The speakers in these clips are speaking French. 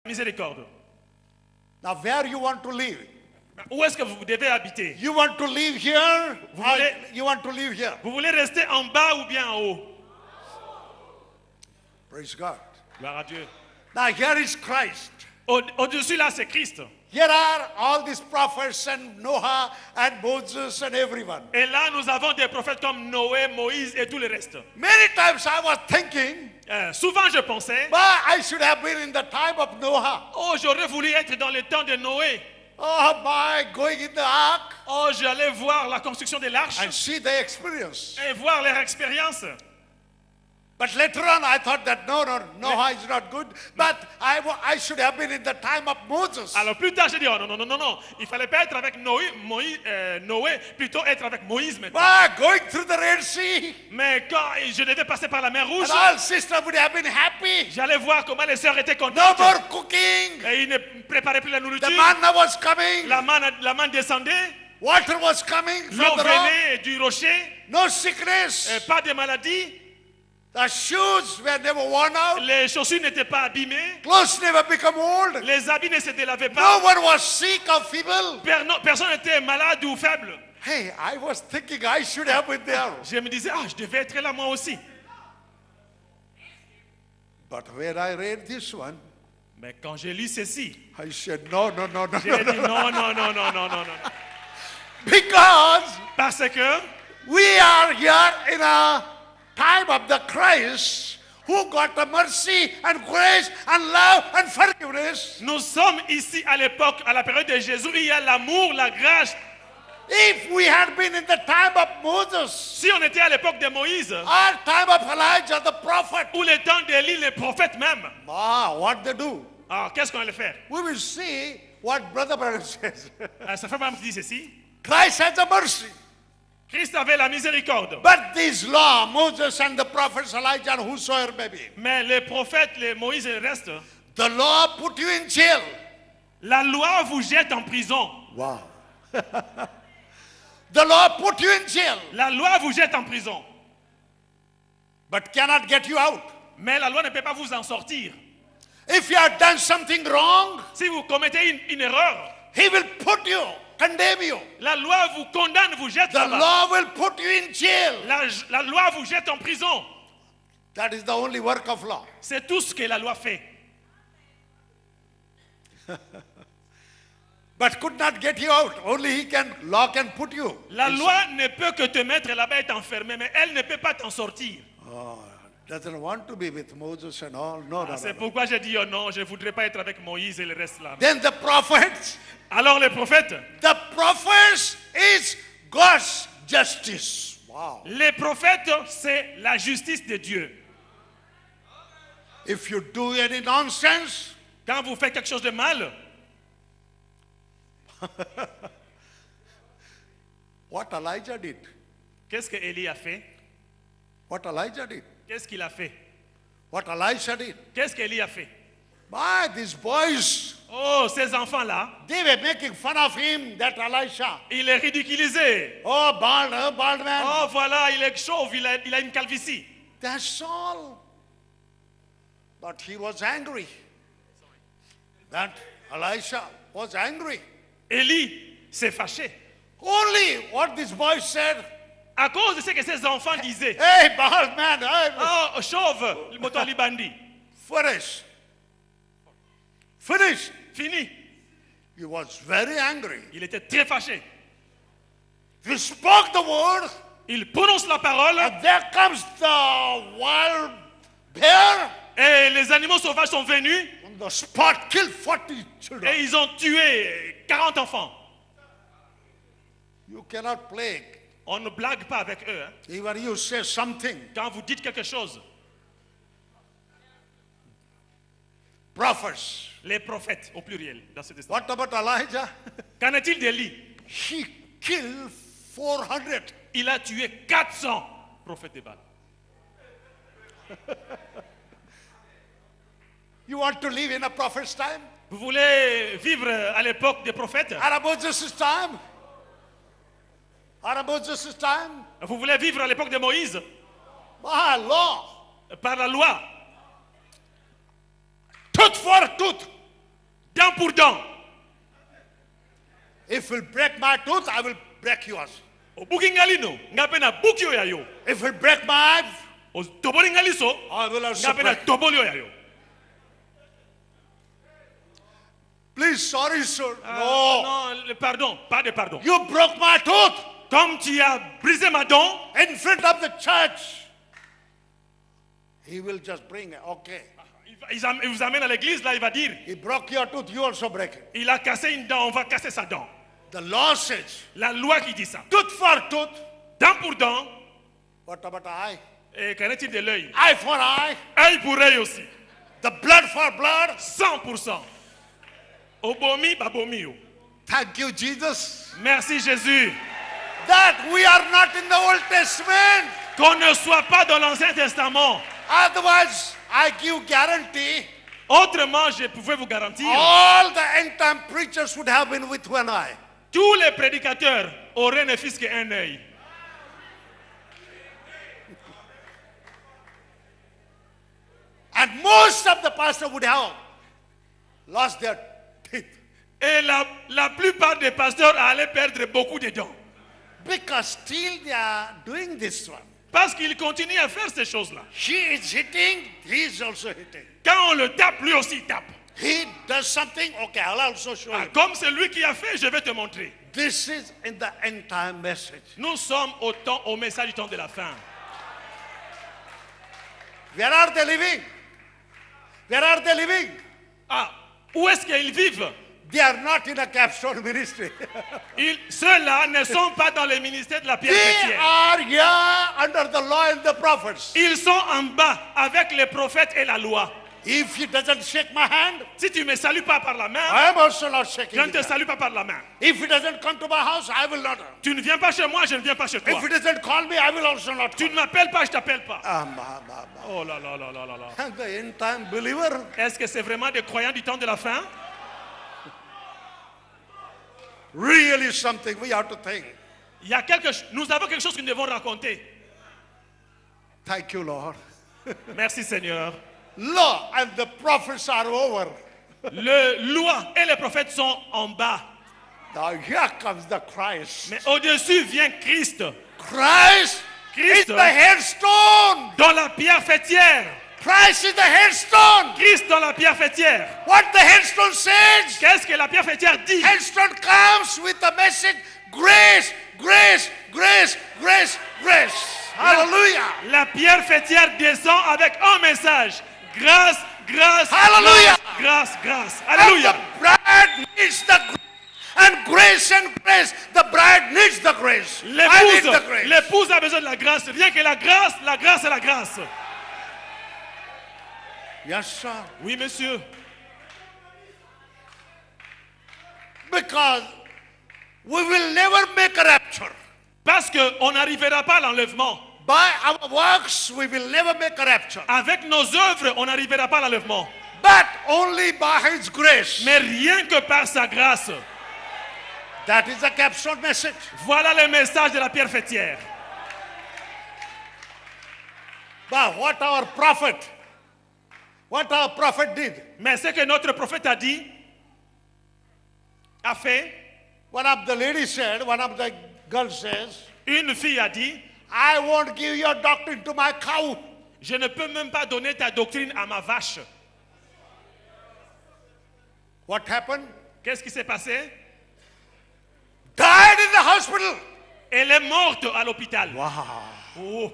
Miséricorde. Now where you want to live? Où est-ce que vous devez habiter? You want to live here? Vous voulez- You want to live here? Vous voulez rester en bas ou bien en haut? Praise God. Gloire à Dieu. Now here is Christ. Au-dessus là, c'est Christ. Here are all these prophets and Noah and Moses and everyone. Et là, nous avons des prophètes comme Noé, Moïse et tout le reste. Many times I was thinking, Souvent, je pensais, I should have been in the time of Noah. oh, j'aurais voulu être dans le temps de Noé. Oh my, going in the ark Oh, j'allais voir la construction de l'arche and see the experience. et voir leur expérience. But later on I thought that Noah is not good. But I should have been in the time of Moses. Alors plus tard, j'ai dit, oh non. Il fallait pas être avec Noé, plutôt être avec Moïse maintenant. Going through the Red Sea. Mais quand je devais passer par la mer Rouge, And all sisters would have been happy. j'allais voir comment les sœurs étaient No contentes. more cooking. Et ils ne préparaient plus la nourriture. The manna was coming. La manne descendait. Water was coming L'eau from the rock. venait du rocher. No sickness. Pas de maladie. The shoes were never worn out. Les chaussures n'étaient pas abîmées. Clothes never become old. Les habits ne se délavaient No pas. one was sick or feeble. Personne n'était malade ou faible. Hey, I was thinking I should have been there. Je me disais, je devais être là moi aussi. But when I read this one, Mais quand j'ai lu ceci, I said, no. j'ai dit non. Because Parce que we are here in a time of the Christ who got the mercy and grace and love and forgiveness. nous sommes ici à l'époque, à la période de Jésus, il y a l'amour, la grâce. If we had been in the time of Moses, Si on était à l'époque de Moïse, or time of Elijah the prophet, ou le temps d'Élie, les prophètes même, what they do? alors qu'est-ce qu'on allait faire? We will see what Brother Branham says. Ça fait même qui dit ceci. Christ has a mercy. Christ avait la miséricorde. But this law, Moses and the prophets, Elijah and whosoever may be, Mais les prophètes, les Moïse et le reste, the law put you in jail. la loi vous jette en prison. Wow. The law put you in jail, La loi vous jette en prison. but cannot get you out. Mais la loi ne peut pas vous en sortir. If you have done something wrong, Si vous commettez une erreur, he will put you, condemn you. la loi vous condamne, vous jette The là-bas. law will put you in jail. La loi vous jette en prison. That is the only work of law. C'est tout ce que la loi fait. But could not get you out. Only law can put you. La loi ne peut que te mettre là-bas et t'enfermer, mais elle ne peut pas t'en sortir. Doesn't want to be with Moses and all. No. C'est pourquoi j'ai dit, oh non, je ne voudrais pas être avec Moïse et le reste là. Then the prophets. Alors les prophètes, The prophets is God's justice. Wow. les prophètes, c'est la justice de Dieu. If you do any nonsense, Quand vous faites quelque chose de mal, what Elijah did. qu'est-ce que Élie a fait? What Elijah did. Qu'est-ce qu'il a fait? What Elisha did. Qu'est-ce qu'Élie a fait? These boys, Oh, ces enfants-là, they were making fun of him, that Elisha. il est ridiculisé. Oh, bald man. Oh, voilà, il est chauve, il a une calvitie. That's all. But he was angry. That Elisha was angry. Élie s'est fâché. Only what this boy said. À cause de ce que ces enfants disaient. Hey, bald man. Hey, Oh, chauve, le moto libandi. Finish. Fini. He was very angry. Il était très fâché. He spoke the word. Il prononce la parole And there comes the wild bear. et les animaux sauvages sont venus On the spot, killed 40 children. et ils ont tué 40 enfants. You cannot play. On ne blague pas avec eux. Hein. Even you say something. Quand vous dites quelque chose, Prophets. les prophètes au pluriel dans ce destin. What about Elijah? Qu'en est-il d'Élie? He killed 400. Il a tué 400 prophètes de Baal. You want to live in a prophet's time? Vous voulez vivre à l'époque des prophètes? At Moses' time? At Moses' time? Vous voulez vivre à l'époque de Moïse? Law. Par la loi. Tooth for tooth. Dent pour dent. If you break my tooth, I will break yours. Obuki ngali no, ngape na buki yo ya yo. If you break my eye, O toboli ngali so, I will also ngape na break. toboli yo ya yo. Please, sorry, sir. Non, pardon, pas de pardon. You broke my tooth Comme tu as brisé ma dent, in front of the church. He will just bring it. Okay. il vous amène à l'église, là, il va dire, He broke your tooth, you also break it. il a cassé une dent, on va casser sa dent. The law says, La loi qui dit ça. tooth for tooth. Dent pour dent, What about eye? et qu'en est-il de l'œil? Eye for eye. Œil pour œil aussi. The blood for blood. 100%. Obomi, babomi yo. Thank you, Jesus. Merci Jésus. That we are not in the Old Testament. Qu'on ne soit pas dans l'Ancien Testament. Otherwise, I give guarantee Autrement, je pouvais vous garantir, all the end time preachers would have been with one eye. tous les prédicateurs auraient ne fût-ce qu'un œil. And most of the pastors would have lost their teeth. Et la plupart des pasteurs allaient perdre beaucoup de dents. Because still they are doing this one. Parce qu'ils continuent à faire ces choses-là. He is hitting, he is also hitting. Quand on le tape, lui aussi il tape. He does something, okay, I'll also show Ah, you. comme c'est lui qui a fait, je vais te montrer. This is in the end time message. Nous sommes au message du temps de la fin. Where are they living? Where are they living? Ah, où est-ce qu'ils vivent? They are not in a capstone ministry. Ceux-là ne sont pas dans le ministère de la pierre They chrétienne. are here under the law and the prophets. Ils sont en bas avec les prophètes et la loi. If he doesn't shake my hand, Si tu ne me salues pas par la main, I am also not je shaking ne his te hand. salue pas par la main. If he doesn't come to my house, I will not. Tu ne viens pas chez moi, je ne viens pas chez toi. If he doesn't call me, I will also not. Tu ne m'appelles pas, je ne t'appelle pas. Call. Oh là là là là là là. And the end time believer, Est-ce que c'est vraiment des croyants du temps de la fin? really something we have to think. Nous avons quelque chose que nous devons raconter. Thank you, Lord. Merci Seigneur. Law and the prophets are over. Le loi et les prophètes sont en bas. Now here comes the Christ. Mais au-dessus vient Christ. Christ is Christ the headstone. dans la pierre fêtière. Christ is the headstone. Christ dans la pierre fêtière. What the headstone says, Qu'est-ce que la pierre fêtière dit? headstone comes with a message, grace, grace, grace, grace, grace. Hallelujah. La pierre fêtière descend avec un message. Grâce, grâce, Hallelujah. grâce, grâce. And Alléluia. the bride needs the grace. And grace, the bride needs the grace. I need the grace. L'épouse a besoin de la grâce. Rien que la grâce et la grâce. Yes, sir. Oui, monsieur. Because we will never make a rapture. Parce qu'on n'arrivera pas à l'enlèvement. By our works, we will never make a rapture. Avec nos œuvres, on n'arrivera pas à l'enlèvement. But only by His grace. Mais rien que par sa grâce. That is the capstone message. Voilà le message de la pierre fêtière. But what our prophet did. Mais ce que notre prophète a dit, a fait, One of the ladies said, one of the girls says, une fille a dit, I won't give your doctrine to my cow. je ne peux même pas donner ta doctrine à ma vache. What happened? Qu'est-ce qui s'est passé? Died in the hospital. Elle est morte à l'hôpital. Wow. Oh.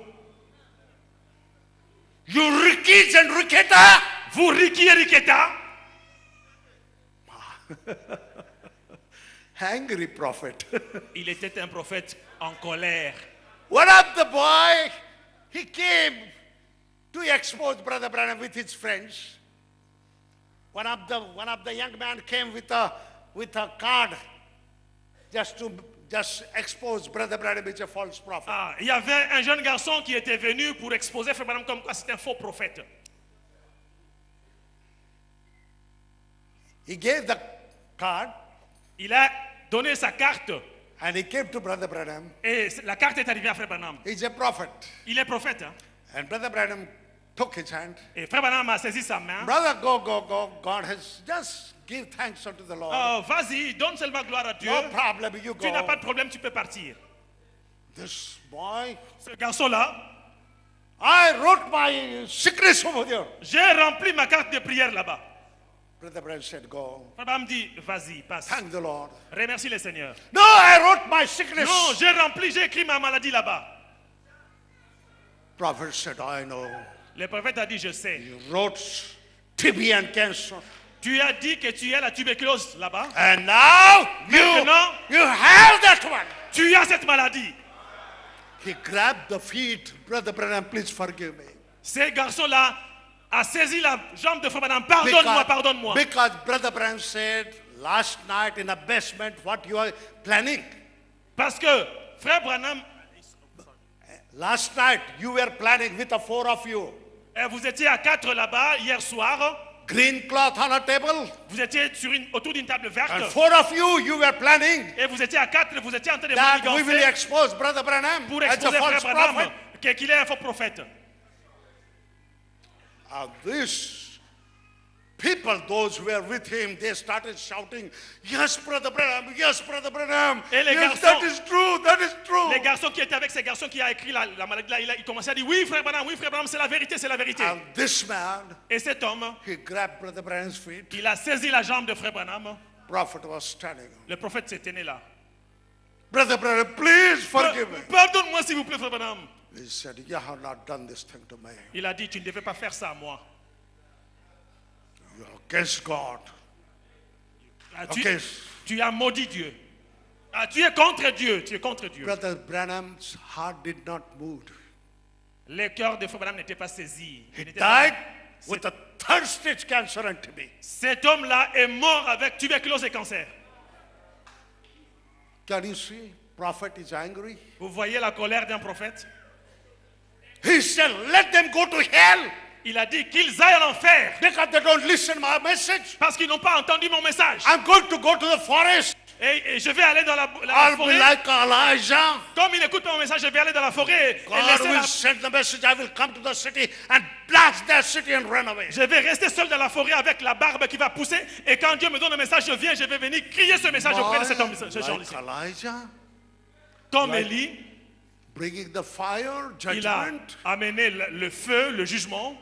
You Rickies and Ricketta. Vous Ricky et Riquetta, Angry prophet. il était un prophète en colère. One of the boy, he came to expose Brother Branham with his friends. One of the young man came with a card just to expose Brother Branham as a false prophet. Ah, il y avait un jeune garçon qui était venu pour exposer Frère Branham comme quoi c'était un faux prophète. He gave the card Il a donné sa carte and he came to Brother Branham. et la carte est arrivée à Frère Branham. He's a prophet. Il est prophète. Hein? And Brother Branham took his hand. Et frère Branham a saisi sa main. Brother, go. God has just give thanks unto the Lord. Oh, vas-y, donne seulement gloire à Dieu. No problem, you Tu n'as go. pas de problème, tu peux partir. This boy, Ce garçon-là, I wrote my sickness over there. j'ai rempli ma carte de prière là-bas. Brother Branham said, go. Frère Branham dit, vas-y, passe. Thank the Lord. Remercie le Seigneur. No, I wrote my sickness. Non, j'ai écrit ma maladie là-bas. Prophet said, I know. Le prophète a dit, je sais. You wrote TB and cancer. Tu as dit que tu as la tuberculose là-bas. And now Maintenant, you have that one. tu as cette maladie. He grabbed the feet. Brother Branham, please forgive me. Ce garçon-là a saisi la jambe de frère Branham. Pardonne-moi, pardonne-moi. Because Brother Branham said last night in a basement what you are planning. Parce que frère Branham, Last night you were planning with the four of you. vous étiez à 4 là-bas hier soir. Green cloth on a table. Vous étiez autour d'une table verte. And four of you were planning Et vous étiez à 4, vous étiez en train de that we will manigancer expose Brother Branham pour as a exposer frère false Branham prophet. qu'il est un faux prophète. And these people, those who were with him, they started shouting, yes, Brother Branham, yes, Brother Branham. Et les Yes, garçons- that is true, that is true. Les garçons qui étaient avec ces garçons qui a écrit la maladie là, il commençait à dire oui frère Branham, c'est la vérité, c'est la vérité. And this man, Et cet homme, he grabbed Brother Branham's feet. il a saisi la jambe de frère Branham. Prophet was standing. Le prophète s'est tenu là. Brother Branham, please forgive me. Pardonne-moi s'il vous plaît frère Branham. He said, you have not done this thing to me. Il a dit tu ne devais pas faire ça à moi. You are against God. Ah, Against. tu as maudit Dieu. Ah, tu es contre Dieu, tu es contre Dieu. Brother Branham's heart did not move. Le cœur de frère Branham n'était pas saisi. He Il n'était pas- died with a third stage cancer and TB. Cet homme-là est mort avec tuberculose et cancer. Can you see? Prophet is angry. Vous voyez la colère d'un prophète? He said, let them go to hell Il a dit qu'ils aillent à l'enfer because they don't listen my message. parce qu'ils n'ont pas entendu mon message. I'm going to go to the forest. Et je vais aller dans la I'll be forêt. like Elijah. Comme il n'écoute pas mon message, je vais aller dans la forêt. Et God laisser will send the message. I will come to the city and blast that city and run away. Je vais rester seul dans la forêt avec la barbe qui va pousser. Et quand Dieu me donne un message, je vais venir crier ce message auprès de cet homme. Ce genre Like ici. Elijah, Comme like- Élie, bringing the fire, il a judgment, amené le feu, le jugement.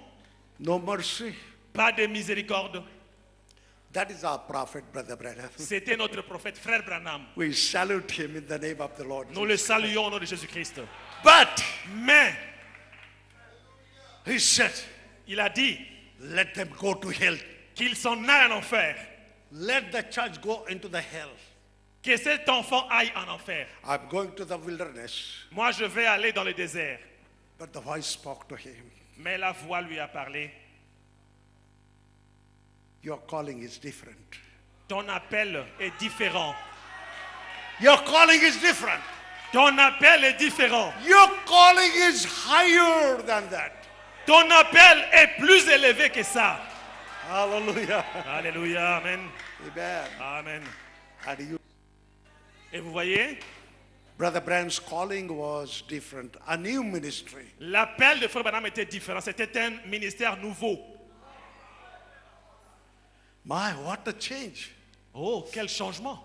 no mercy. Pas de miséricorde. That is our prophet, Brother Branham. C'était notre prophète, frère Branham. We salute him in the name of the Lord. Nous le saluons au nom de Jésus-Christ. But Mais, he said, il a dit let them go to hell. qu'il s'en aille en enfer. Let the church go into the hell. Que cet enfant aille en enfer. I'm going to the wilderness. Moi, je vais aller dans le désert. But the voice spoke to him. Mais la voix lui a parlé. Your calling is different. Ton appel est différent. Your calling is different. Ton appel est différent. Your calling is higher than that. Ton appel est plus élevé que ça. Hallelujah. Alléluia. Amen. Amen. Amen. And you, Et vous voyez, Brother Branham's calling was different. A new ministry. l'appel de Frère Branham était différent. C'était un ministère nouveau. My, what a change. Oh, quel changement.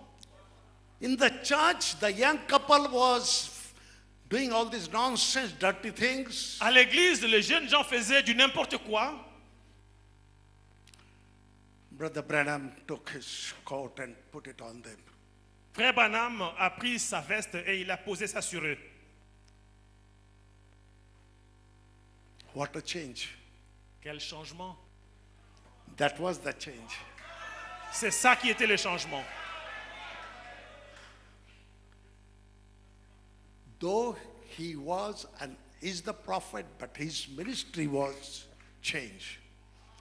In the church, the young couple was doing all these nonsense, dirty things. À l'église, les jeunes gens faisaient du n'importe quoi. Brother Branham took his coat and put it on them. Frère Branham a pris sa veste et il a posé ça sur eux. What a change. Quel changement. That was the change. C'est ça qui était le changement. Though he was and is the prophet, but his ministry was changed.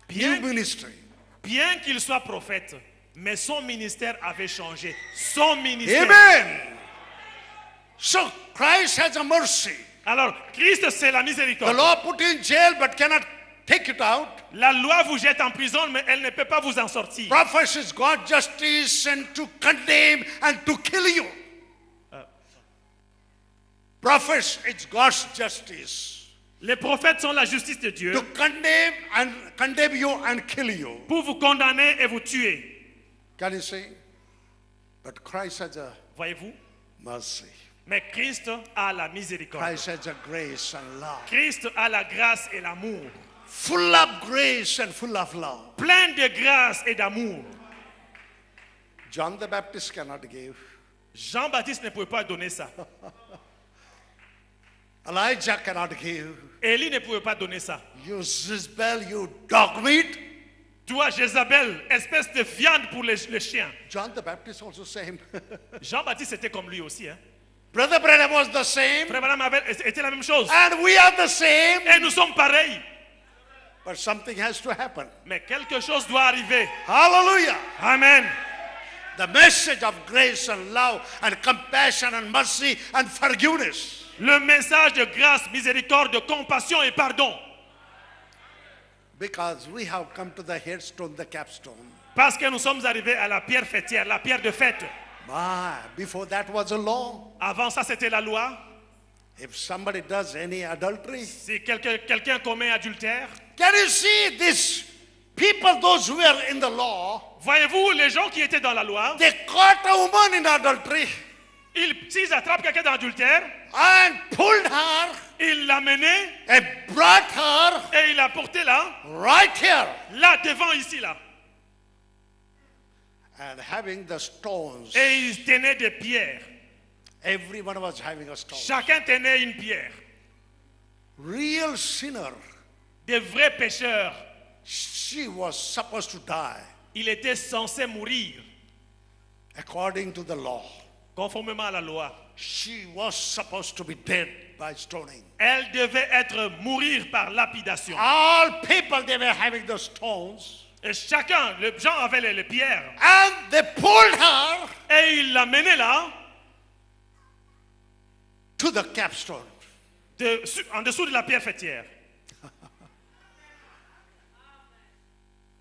Bien, New ministry. bien qu'il soit prophète, mais son ministère avait changé. Son ministère. Amen. So Christ has a mercy. Alors, Christ, c'est la The miséricorde. law put you in jail but cannot take it out. La loi vous jette en prison, mais elle ne peut pas vous en sortir. Prophets is God's justice and to condemn and to kill you. Prophets, it's God's justice. Les prophètes sont la justice de Dieu to condemn you and kill you. pour vous condamner et vous tuer. Can you see? But Christ has a Voyez-vous? mercy. Mais Christ a la miséricorde. Christ has a grace and love. Christ a la grâce et l'amour. Full of grace and full of love. Plein de grâce et d'amour. John the Baptist cannot give. Jean-Baptiste ne pouvait pas donner ça. Elijah cannot give. Élie ne pouvait pas donner ça. You Jezebel, you dog meat. Toi, Jézabel, espèce de viande pour les chiens. John the Baptist also same. Jean-Baptiste était comme lui aussi. Hein? Brother Branham was the same. Frère Branham était la même chose. And we are the same. Et nous sommes pareils. But something has to happen. Mais quelque chose doit arriver. Hallelujah. Amen. The message of grace and love and compassion and mercy and forgiveness. Le message de grâce, miséricorde, de compassion et pardon. Because we have come to the headstone, the capstone. Parce que nous sommes arrivés à la pierre fêtière, la pierre de fête. Before that was a law. Avant ça, c'était la loi. If somebody does any adultery, Si quelqu'un commet adultère, can you see this? People, those who were in the law, voyez-vous, les gens qui étaient dans la loi, they caught a woman in adultery s'ils attrapent quelqu'un dans l'adultère, and pulled her ils l'amenaient and brought her et ils la portaient là, right here. là devant ici là. And having the stones, Et ils tenaient des pierres. everyone was having a stone. Chacun tenait une pierre. Real sinner, Des vrais pécheurs. she was supposed to die Il était censé mourir according to the law. conformément à la loi. She was supposed to be dead by stoning. Elle devait mourir par lapidation. All people, they were having the stones. Et chacun, les gens avaient les pierres. And they pulled her Et ils l'amenaient là, to the capstone. en dessous de la pierre fêtière.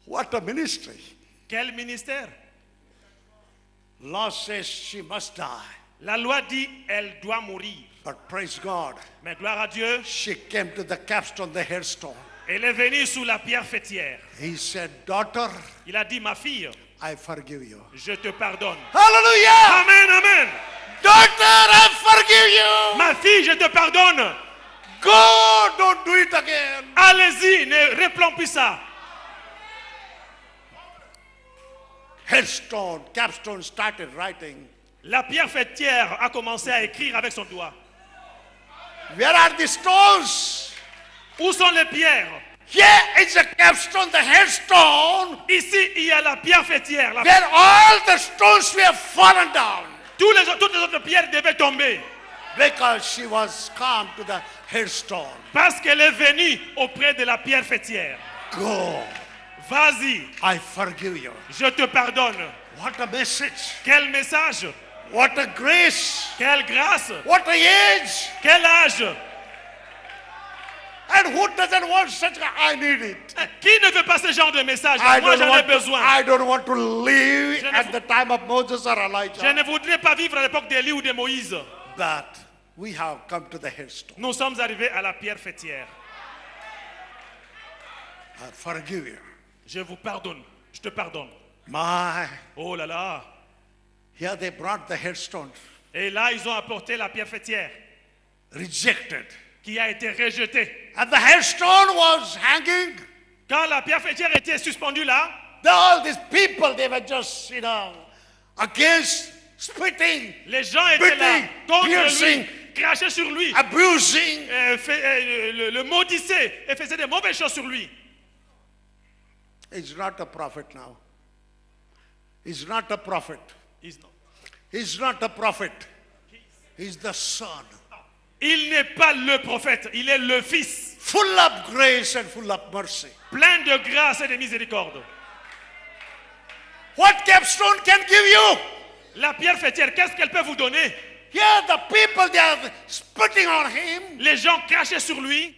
What a ministry. Quel ministère? Law says she must die. La loi dit elle doit mourir. But praise God, Mais gloire à Dieu, she came to the capstone, the headstone. elle est venue sous la pierre fêtière. He said, daughter, Il a dit, ma fille, I forgive you. je te pardonne. Hallelujah! Amen, amen. Daughter, I forgive you. Ma fille, je te pardonne. Go, don't do it again. Allez-y, ne replombe plus ça. Headstone, capstone started writing. La pierre fêtière a commencé à écrire avec son doigt. Where are the stones? Où sont les pierres? Here is the capstone, the headstone, Ici, il y a la pierre fêtière. where all the stones were fallen down. Toutes les autres pierres devaient tomber. Because she was come to the headstone. Parce qu'elle est venue auprès de la pierre fêtière. Go, Vas-y, I forgive you. je te pardonne. What a message. Quel message, What a grace. quelle grâce, What a age. quel âge. And who doesn't want such a, I need it. Qui ne veut pas ce genre de message? I Moi, don't, j'en ai want besoin. I don't want to live Je ne at veux- the time of Moses or Je Elijah. ne voudrais pas vivre à l'époque d'Élie ou de Moïse. But we have come to the headstone. Nous sommes arrivés à la pierre fêtière. I forgive you. Je vous pardonne. Je te pardonne. My, Oh là là. here they brought the headstone, Et là, ils ont apporté la pierre fêtière rejected. qui a été rejetée. And the headstone was hanging. Quand la pierre fêtière était suspendue là, All these people, they were just, against spitting, les gens étaient là beating, contre piercing, lui, crachaient sur lui, abusing. le maudissaient et faisaient des mauvaises choses sur lui. He's not a prophet now. He's not a prophet. Ils- He's not a prophet. He's the son. Il n'est pas le prophète, il est le fils, Full of grace and full of mercy. plein de grâce et de miséricorde. What capstone can give you? La pierre fêtière, qu'est-ce qu'elle peut vous donner? Here the people, they are spitting on him, Les gens crachaient sur lui,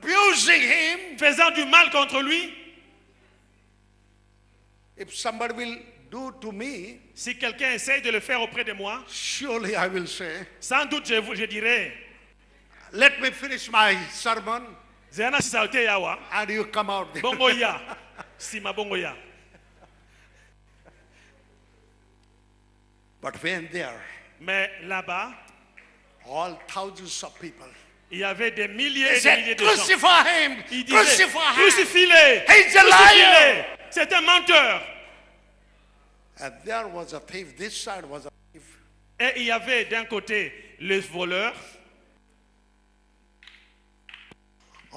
abusing him. faisant du mal contre lui. If somebody will do to me, Si quelqu'un essaye de le faire auprès de moi, surely I will say, sans doute je dirais, let me finish my sermon Zena si saute yawa. and you come out. Bongo ya. Sima bongo ya. But when there, Mais là-bas, all thousands of people, il y avait des milliers they et des said, milliers de gens. crucify him, Ils disaient, crucify him. crucifie-le, He's a crucifie-le. liar. C'est un menteur. And there was a thief, this side was a thief. Et il y avait d'un côté le voleur,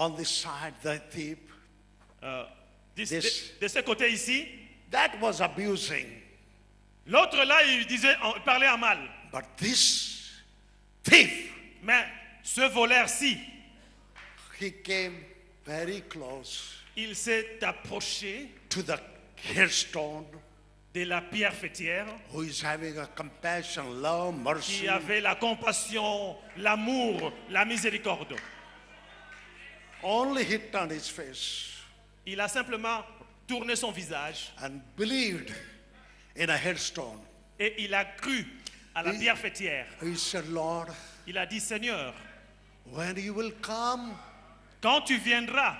On this side, the thief, de ce côté ici. that was abusing. L'autre là, il parlait en mal. But this thief, Mais ce voleur-ci, he came very close il s'est approché to the headstone, de la pierre fêtière, who is having a compassion, love, mercy. qui avait la compassion, l'amour, la miséricorde. Only he turned his face Il a simplement tourné son visage and believed in a headstone. et il a cru à la pierre fêtière. He said, Lord, Il a dit, Seigneur, when you will come, quand tu viendras,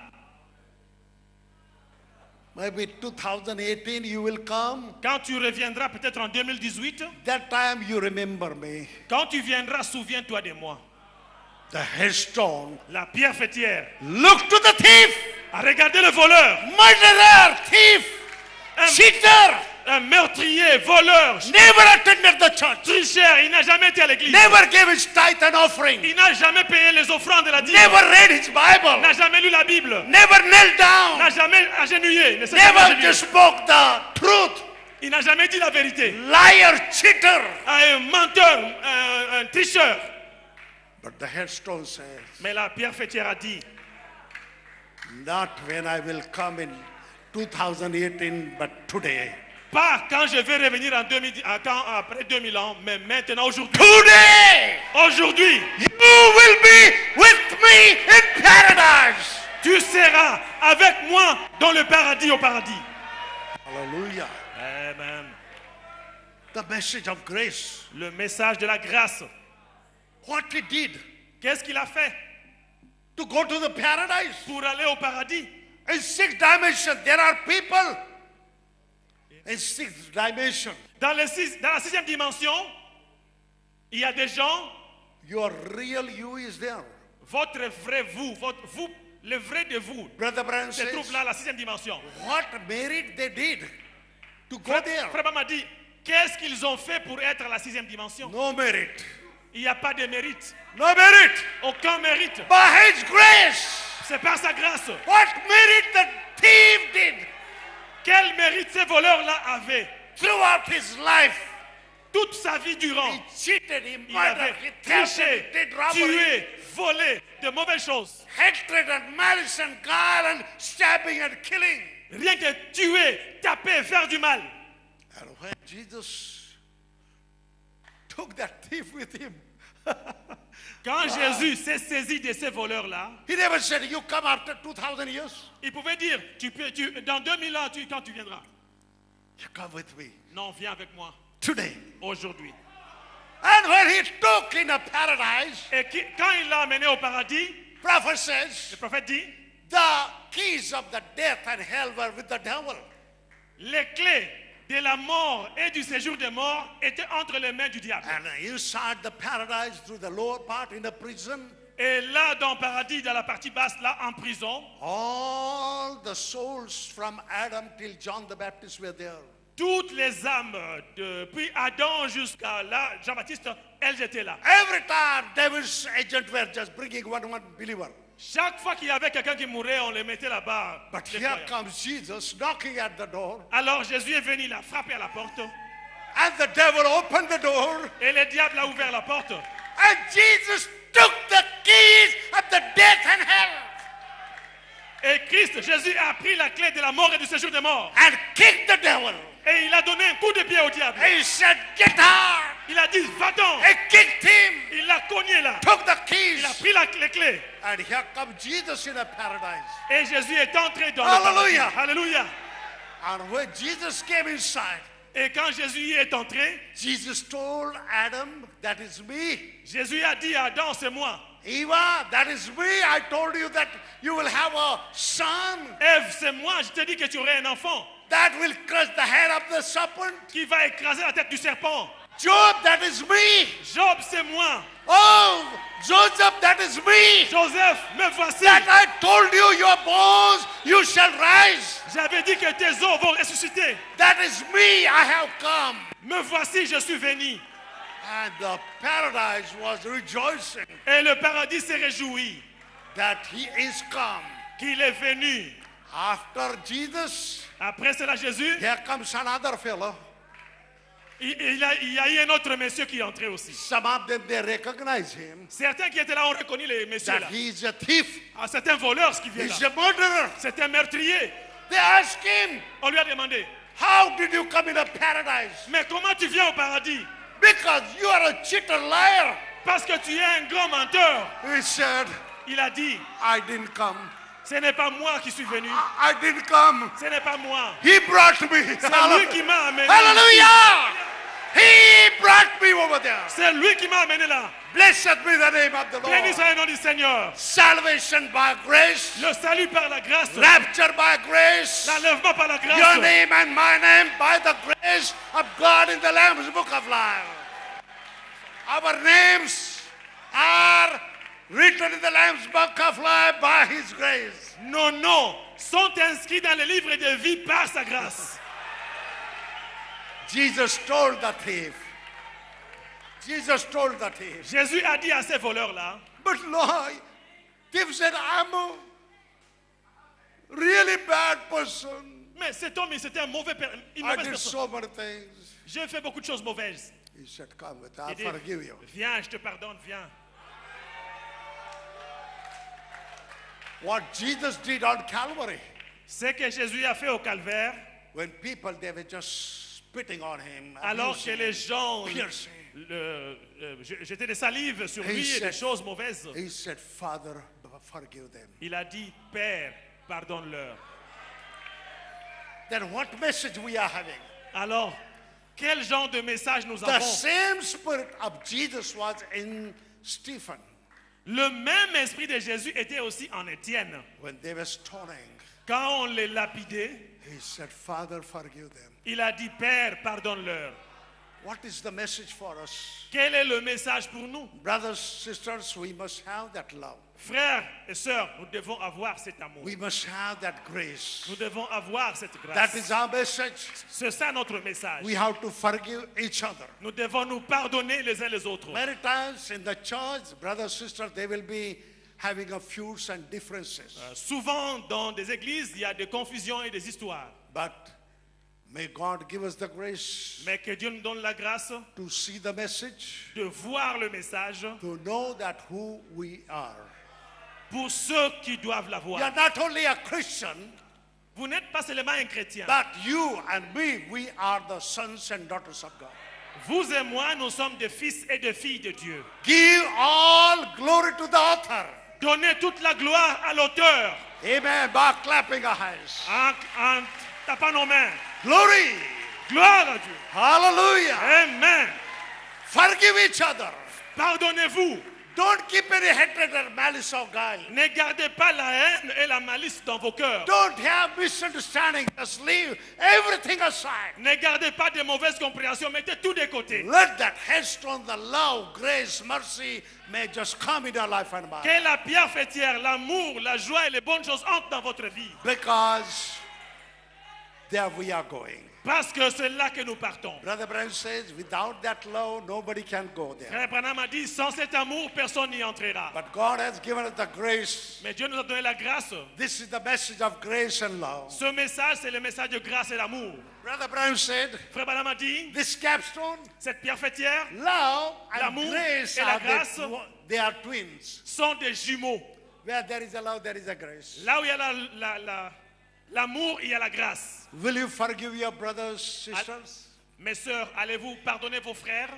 maybe 2018 you will come. quand tu reviendras peut-être en 2018, That time you remember me. quand tu viendras, souviens-toi de moi. The headstone. La pierre fêtière Look to the thief, a regardé le voleur, murderer, thief, cheater, un meurtrier, voleur, never attended the church, tricheur. Il n'a jamais été à l'église. never gave his tithe and offering, Il n'a jamais payé les offrandes de la dîme. never read his Bible, N'a jamais lu la Bible. never knelt down, N'a jamais agenouillé. Ne s'est jamais never agenouillé. spoke the truth. Il n'a jamais dit la vérité. Liar, cheater. Un menteur, un tricheur. But the headstone says, Mais la pierre fêtière a dit, not when I will come in 2018, but today. pas quand je vais revenir en 2010, après 2000 ans, mais maintenant, aujourd'hui. Today, Aujourd'hui, you will be with me in paradise. tu seras avec moi dans le paradis, au paradis. Hallelujah. Amen. The message of grace. Le message de la grâce. What he did Qu'est-ce qu'il a fait to go to the paradise. pour aller au paradis? In 6 dimensions, there are people. In 6 dimensions, Dans la sixième dimension, il y a des gens, your real you is there. votre vrai vous, le vrai de vous, Brother Brian se says, trouve là, la sixième dimension. what merit they did to go there? Frère m'a dit, qu'est-ce qu'ils ont fait pour être à la sixième dimension? No merit. Il n'y a pas de mérite. No merit. Aucun mérite. By his grace. C'est par sa grâce. What merit the thief did Quel mérite ces voleurs-là avaient? throughout his life. Toute sa vie durant, He cheated, he il murdered, avait he thefted, triché, he did robbery, tué, volé, de mauvaises choses. hatred and malice and guile and stabbing and killing. Rien que tuer, taper, faire du mal. And when Jesus took that thief with him, Quand Jésus s'est saisi de ces voleurs-là, he never said, you come after 2,000 years. il pouvait dire, dans 2000 ans, quand tu viendras. You come with me Non, viens avec moi, today. aujourd'hui. And when he took in a paradise, Et quand il l'a amené au paradis, prophet le says, prophète dit, the keys of the death and hell were with the devil. les clés de la mort et du séjour des morts étaient entre les mains du diable. And inside the paradise, through the lower part in the prison, Et là, dans le paradis, dans la partie basse, là, en prison, all the souls from Adam till John the Baptist were there. toutes les âmes, depuis Adam jusqu'à là, Jean-Baptiste, elles étaient là. Every time devil's agent were just bringing one believer. Chaque fois qu'il y avait quelqu'un qui mourait, on les mettait là-bas. But les here croyants. comes Jesus knocking at the door. Alors Jésus est venu, il a frappé à la porte. And the devil opened the door. Et le diable a ouvert la porte. And Jesus took the keys of the death and hell. Et Christ, Jésus, a pris la clé de la mort et du séjour des morts. And kicked the devil. Et il a donné un coup de pied au diable. He said, get out. Il a dit, va-t'en. He kicked him. Il l'a cogné là. Took the Il a keys. pris les clés. And here comes Jesus in a paradise. Et Jésus est entré dans Hallelujah. le paradis. Alléluia. And when Jesus came inside, Et quand Jésus y est entré, Jesus told Adam, that is me. Jésus a dit à Adam, c'est moi. Eva, that is me. I told you that you will have a son Ève, c'est moi, je t'ai dit que tu aurais un enfant that will crush the head of the serpent. qui va écraser la tête du serpent. Job, that is me. Job, c'est moi. Oh, Joseph, that is me. Joseph, me voici. That I told you, your bones, you shall rise. J'avais dit que tes os vont ressusciter. That is me. I have come. Me voici, je suis venu. And the paradise was rejoicing Et le paradis s'est réjoui that he is come. qu'il est venu. After Jesus, Après cela, Jésus, here comes another fellow. il y a eu un autre monsieur qui est entré aussi. Some of them, they recognize him Certains qui étaient là ont reconnu les messieurs that là. he is a thief. Ah, c'est un voleur ce qui vient He's là. a murderer. C'est un meurtrier. They ask him, On lui a demandé, how did you come in a paradise? mais comment tu viens au paradis? Because you are a cheater, liar. Parce que tu es un grand menteur. He said, Il a dit, I didn't come. ce n'est pas moi qui suis venu. I didn't come. Ce n'est pas moi. He brought me. C'est lui qui m'a amené. Hallelujah! He brought me over there. C'est lui qui m'a amené là. Blessed be the name of the Béni Lord. soit le nom du Seigneur. Salvation by grace, Le salut par la grâce. rapture by grace, L'enlèvement par la your grâce. name and my name by the grace of God in the Lamb's Book of Life. Our names are written in the Lamb's Book of Life by His grace. Nos noms sont inscrits dans le livre de vie par sa grâce. Jesus told the thief. Jesus told the thief. Jésus a dit à ces voleurs-là, But Lord, thief said, I'm a really bad person. mais cet homme, c'était une I mauvaise did personne. so many things. J'ai fait beaucoup de choses mauvaises. He said, come with I Il dit, forgive you. viens, je te pardonne, viens. What Jesus did on Calvary, Ce que Jésus a fait au calvaire, when people, they were just spitting on him, alors que abusing les him, gens piercing. jetaient des salives sur He lui et said- des choses mauvaises, He said, Father, forgive them. il a dit, Père, pardonne-leur. Then what message we are having? Alors, quel genre de message nous The avons? same spirit of Jesus was in Stephen Le même esprit de Jésus était aussi en Étienne. when they were stoning. Quand on les lapidait, He said, Father, forgive them. il a dit, Père, pardonne-leur. What is the message for us? Quel est le message pour nous? Brothers, sisters, we must have that love. Frères et sœurs, nous devons avoir cet amour. We must have that grace. Nous devons avoir cette That is grâce. our message. C'est ça notre message. We have to forgive each other. Nous devons nous pardonner les uns les autres. Many times in the church, brothers, sisters, they will be having a feuds and differences. Souvent, dans des églises, il y a des confusions et des histoires. But may God give us the grace Mais que Dieu nous donne la grâce to see the message, de voir le message to know that who we are. pour ceux qui doivent la You are voir. not only a Christian, Vous n'êtes pas seulement un chrétien. but you and me, we are the sons and daughters of God. Vous et moi, nous sommes des fils et des filles de Dieu. Give all glory to the author. Donnez toute la gloire à l'auteur Amen. By clapping our hands. en tapant nos mains. Glory. Gloire à Dieu. Hallelujah. Amen. Forgive each other. Pardonnez-vous. Don't keep any hatred or malice of guile. Ne gardez pas la haine et la malice dans vos cœurs. Don't have misunderstanding. Just leave everything aside. Ne gardez pas de mauvaises compréhensions. Mettez tout de côté. Let that headstone, the love, grace, mercy may just come in your life and mine. Que la pierre fêtière, l'amour, la joie et les bonnes choses entrent dans votre vie. Because there we are going. Parce que c'est là que nous partons. Brother Branham says, without that love, nobody can go there. Frère Branham a dit, sans cet amour, personne n'y entrera. But God has given us the grace. Mais Dieu nous a donné la grâce. This is the message of grace and love. Ce message, c'est le message de grâce et d'amour. Brother Branham said, Frère Branham a dit, this capstone, cette pierre fêtière love and L'amour grace et la are grâce. they are twins. sont des jumeaux. Where there is a love, there is a grace. Là où il y a l'amour, il y a la grâce. Will you forgive your brothers, sisters? Mes sœurs, allez-vous pardonner vos frères?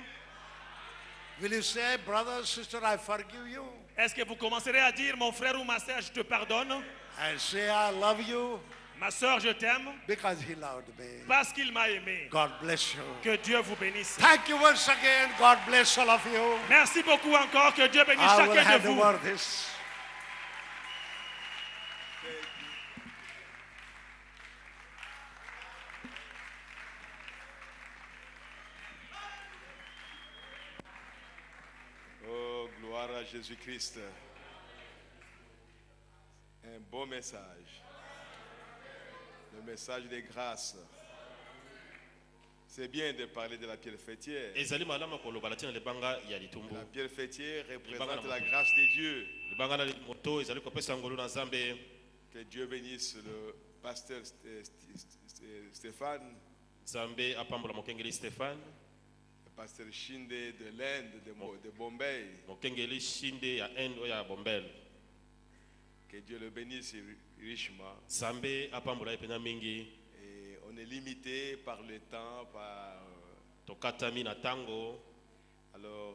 Will you say, brother, sister, I forgive you? Est-ce que vous commencerez à dire, mon frère ou ma sœur, je te pardonne? And say, I love you? Ma soeur, je t'aime because he loved me. parce qu'il m'a aimé. God bless you. Que Dieu vous bénisse. Thank you once again. God bless all of you. Merci beaucoup encore. Que Dieu bénisse I will chacun hand de vous. over this. Oh, gloire à Jésus-Christ. Un beau message. Le message de grâce. C'est bien de parler de la pierre fêtière. ezali malama koloba na ntina libanga ya litumbu La pierre fêtière représente Libanga la na- grâce de Dieu. libanga na moto ezali kopesa ngolu na nzambe. Que Dieu bénisse le pasteur Stéphane, Nzambe apambola mokengeli Stéphane, le pasteur Shinde de l'Inde, de Bombay. mokengeli Shinde ya Inde oyo ya Bombel. Que Dieu le bénisse richement. Nzambe apambola ye mpenza mingi. Et on est limité par le temps, par... Tokatami na tango. Alors,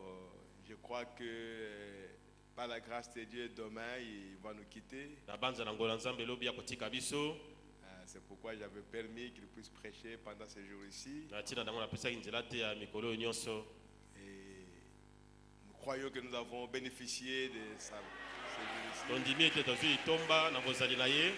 je crois que par la grâce de Dieu, demain, il va nous quitter. Na banza na ngolo ya nzambe elobi ya kotika biso. C'est pourquoi j'avais permis qu'il puisse prêcher pendant ces jours ici. Na ntina nango napesaki nzela te ya mikolo oyo nyonso. Et nous croyons que nous avons bénéficié de ces jours ici. tondimi ete tozwi litomba na bozali na ye.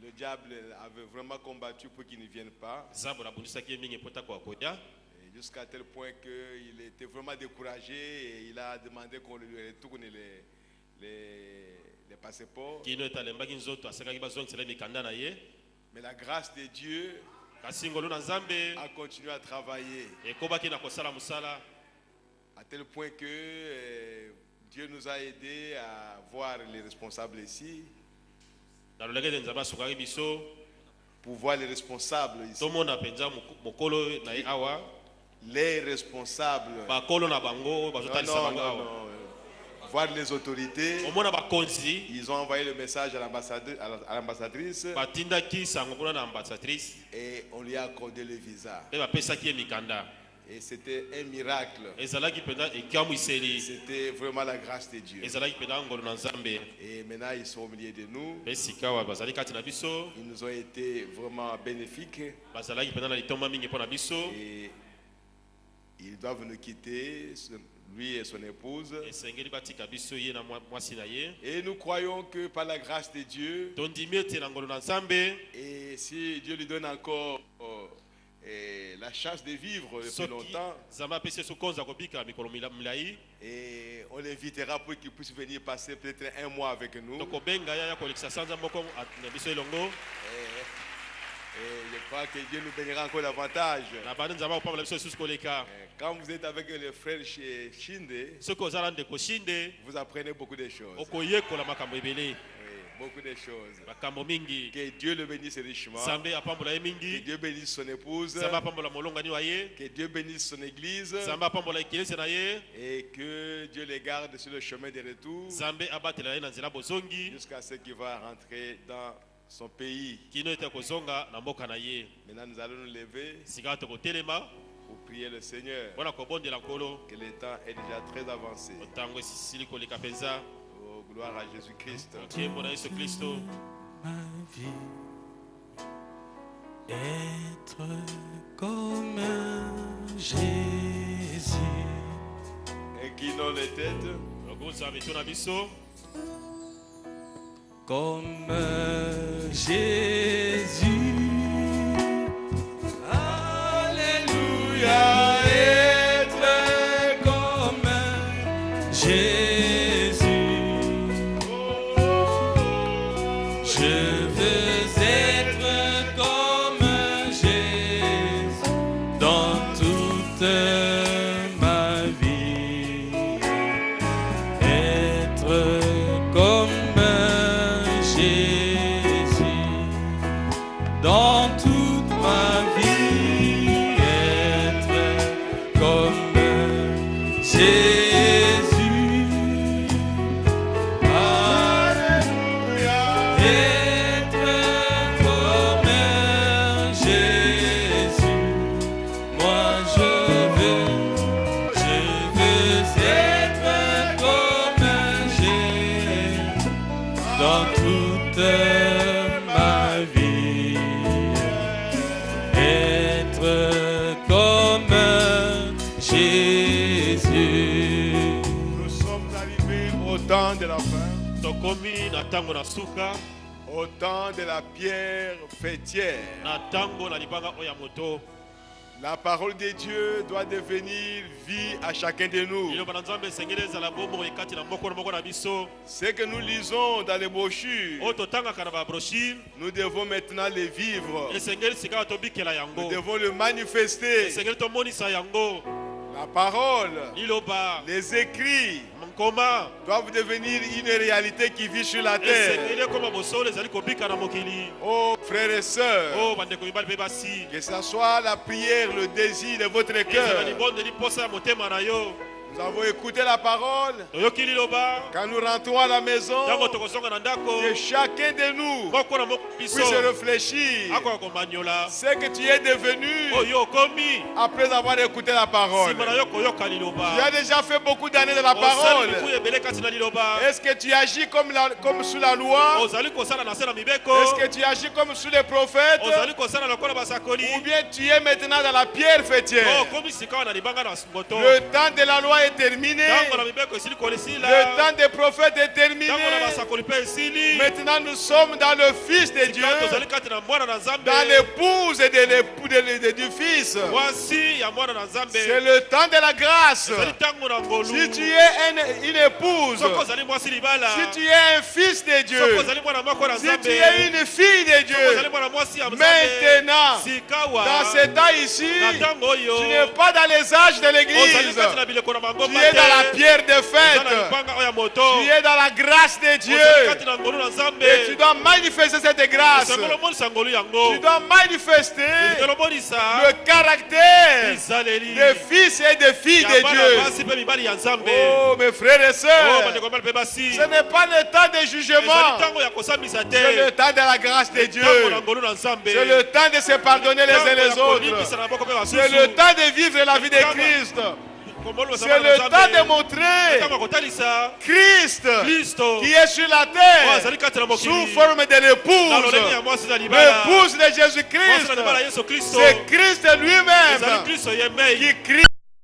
Le diable avait vraiment combattu pour qu'il ne vienne pas. Nzambe nabundisaki ye mingi mpo tako akoya. Et jusqu'à tel point qu'il était vraiment découragé et il a demandé qu'on lui retourne les passeports. Kino ete alembaki nzoto asekaki bazongisela mikanda na ye. Mais la grâce de Dieu Kasi ngolu na nzambe a continué à travailler. ekobaki na kosala mosala. À tel point que Dieu nous a aidés à voir les responsables ici. nalolaki ete nzambe asukaki biso Pour voir les responsables ici. tomona mpenza mokolo na ye awa Les responsables. bakolo na bango oyo Non, bazotalisa non, bango non, awa non. Voir les autorités. omona bakonzi Ils ont envoyé le message à l'ambassadrice batindaki sango kuna na ambassadrice et on lui a accordé le visa. mpe bapesaki ye mikanda. Et c'était un miracle. ezalaki mpenza ekamwiseli, C'était vraiment la grâce de Dieu. ezalaki mpenza ngolu na nzambe. Et maintenant, ils sont au milieu de nous. mpe sika awa bazali kati na biso, Ils nous ont été vraiment bénéfiques. bazalaki mpenza na litomba mingi mpo na biso. Et ils doivent nous quitter, lui et son épouse. esengeli batika biso ye na mwasi na ye. Et nous croyons que par la grâce de Dieu, tondimi ete na ngolu na nzambe et si Dieu lui donne encore la chance de vivre depuis soki longtemps, nzambe apesi yesu konza kobika mikolo milai, et on l'invitera pour qu'il puisse venir passer peut-être un mois avec nous. tokobenga ya kolekisa sanza moko na biso elongo. Et je crois que Dieu nous bénira encore davantage. na bandi nzambe akopambola biso lisusu koleka. Quand vous êtes avec le frère chez Shinde, soki ozala ndeko shinde vous apprenez beaucoup de choses. okoyekola makambo ebele, Oui, beaucoup de choses. makambo mingi. Que Dieu le bénisse richement. nzambe apambola ye Que mingi, Dieu bénisse son épouse. nzambe apambola molongani wa ye, Que Dieu bénisse son église. nzambe apambola ekilisi na ye, Et que Dieu les garde sur le chemin de retour nzambe abatela ye na nzela bozongi jusqu'à ce qu'il va rentrer dans son pays. kino ete kozonga na mboka na ye. Maintenant, nous allons nous lever sika tokotelema pour prier le Seigneur. mpona kobondela nkolo. Que le temps est déjà très avancé. ntango esisili koleka mpenza. Oh, gloire à Jésus-Christ. nkembo na yesu kristo. Ma vie, être comme Jésus, Inclinons les têtes. lokoza mito na biso, comme Jésus. Alléluia, être comme Jésus. Je veux être comme Jésus dans toute ma vie. Être comme Jésus dans toute ma vie. Être comme Jésus. Être comme Jésus, moi je veux être comme Jésus dans Jésus. Nous sommes arrivés au temps de la fin, tokomi na ntango na suka au temps de la pierre fêtière. na ntango na libanga oyo ya moto. La parole de Dieu doit devenir vie à chacun de nous. liloba na nzambe esengeli ezala bomoi ekati na moko na moko na biso. Ce que nous lisons dans les brochures, oyo totangaka na babrochire nous devons maintenant les vivre. esengeli sika tobikela Nous yango, devons le manifester. esengeli tomonisa yango. La parole, liloba les écrits nkoma doivent devenir une réalité qui vit sur la terre. esengeli ekoma bosolo ezali kobika na mokili. Oh frères et sœurs, oyo bandeko mibali mpe basi, que ce soit la prière, le désir de votre ezala cœur. libondeli posa ya motema na yo. Nous avons écouté la parole. toyoki liloba Quand nous rentrons à la maison, ntango tokozonga na ndako, que chacun de nous moko na moko biso puisse réfléchir akoka komanyola ce que tu es devenu oyo okomi après avoir écouté la parole. nsima na yo koyoka liloba. Tu as déjà fait beaucoup d'années de la osali parole. mibu ebele kati na liloba. Est-ce que tu agis comme sous la loi? ozali kosala na se na mibeko. Est-ce que tu agis comme sous les prophètes? ozali kosala lokola basakoli. Ou bien tu es maintenant dans la pierre fêtière? okomi sika na libanga na ngoto. Le temps de la loi est terminé. ntango na mibeko esili kolisila. Le temps des prophètes est terminé. ntango na basakoli mpe esili. Maintenant nous sommes dans le Fils de Dieu, sika tozali kati na mwana na nzambe. dans l'épouse et de l'époux du Fils. mwasi ya mwana na nzambe. C'est le temps de la grâce. ezali ntango na ngolu. Si tu es une épouse, soko ozali mwasi libala. si tu es un fils de soko Dieu, ozali mwana moko na si nzambe. tu es une fille de soko Dieu, ozali mwana mwasi ya nzambe. maintenant, sikawa dans ce temps ici, na ntango oyo tu n'es pas dans les âges de ozali l'église, kati na bileko na bango tu es dans la pierre de na fête, libanga oyo ya moto. tu es dans la grâce de Dieu, ozali kati na ngolu na nzambe. et tu dois manifester cette grâce, esengeli omonisa ngolu yango. tu dois manifester esengeli omonisa le caractère bizaleli des fils et des filles ya de bana Dieu. basi mpe mibali ya nzambe. Oh mes frères et Oh, sœurs, bandeko mibali mpe basi. ce n'est pas le temps de ezali jugement, ntango ya kosambisa te. c'est le temps de la grâce de Dieu. ntango na ngolu na nzambe. C'est le temps de se pardonner les uns Ntango ya les autres. kolimbisa na maboko mpe basusu. C'est le temps de vivre la vie de Christ. Komolwa C'est bana na le nzambe. temps de montrer ntango ya kotalisa Christ kristo qui est sur la oyo terre azali kati na sous mokili forme de na l'épouse. lolenge ya mwasi na libala. L'épouse de mwasi Jésus-Christ. na libala ya yesu kristo. C'est Christ ezali lui-même kristo ye mei qui crie